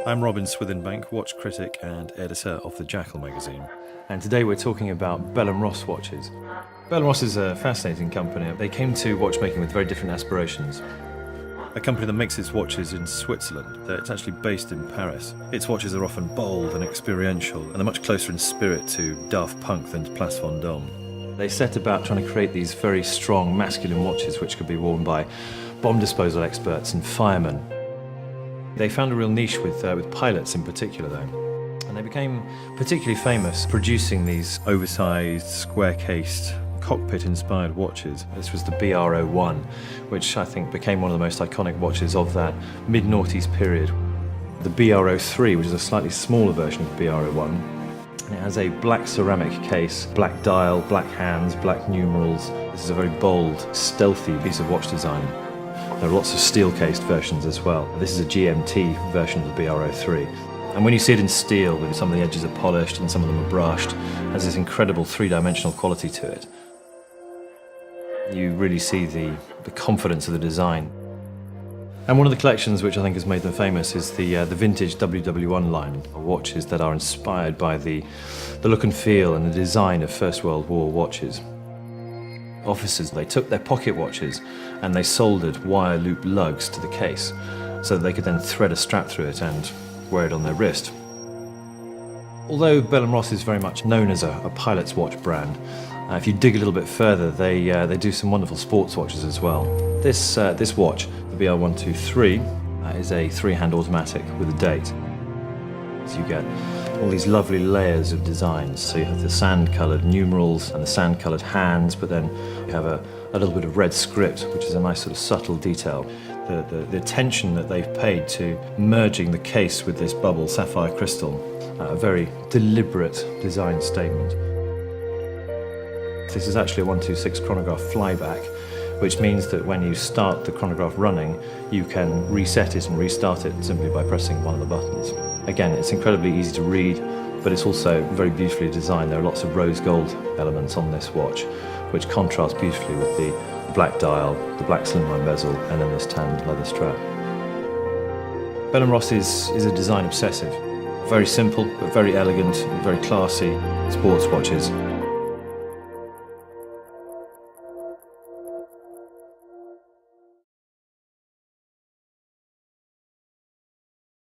I'm Robin Swithinbank, watch critic and editor of the Jackal magazine. And today we're talking about Bell Ross watches. Bell Ross is a fascinating company. They came to watchmaking with very different aspirations. A company that makes its watches in Switzerland. It's actually based in Paris. Its watches are often bold and experiential, and they're much closer in spirit to Daft Punk than to Place Vendôme. They set about trying to create these very strong masculine watches which could be worn by bomb disposal experts and firemen. They found a real niche with pilots in particular though, and they became particularly famous producing these oversized, square-cased, cockpit-inspired watches. This was the BR01, which I think became one of the most iconic watches of that mid-noughties period. The BR03, which is a slightly smaller version of the BR01, and it has a black ceramic case, black dial, black hands, black numerals. This is a very bold, stealthy piece of watch design. There are lots of steel-cased versions as well. This is a GMT version of the BR03. And when you see it in steel, with some of the edges are polished and some of them are brushed, it has this incredible three-dimensional quality to it. You really see the confidence of the design. And one of the collections which I think has made them famous is the vintage WW1 line of watches that are inspired by the look and feel and the design of First World War watches. Officers, they took their pocket watches and they soldered wire loop lugs to the case so that they could then thread a strap through it and wear it on their wrist. Although Bell Ross is very much known as a pilot's watch brand, if you dig a little bit further, they do some wonderful sports watches as well. This watch, the BR123, is a three-hand automatic with a date. So you get all these lovely layers of designs. So you have the sand-coloured numerals and the sand-coloured hands, but then you have a little bit of red script, which is a nice sort of subtle detail. The attention that they've paid to merging the case with this bubble sapphire crystal, a very deliberate design statement. This is actually a 126 chronograph flyback, which means that when you start the chronograph running, you can reset it and restart it simply by pressing one of the buttons. Again, it's incredibly easy to read, but it's also very beautifully designed. There are lots of rose gold elements on this watch, which contrast beautifully with the black dial, the black slimline bezel, and then this tanned leather strap. Bell Ross is a design obsessive. Very simple, but very elegant, very classy sports watches.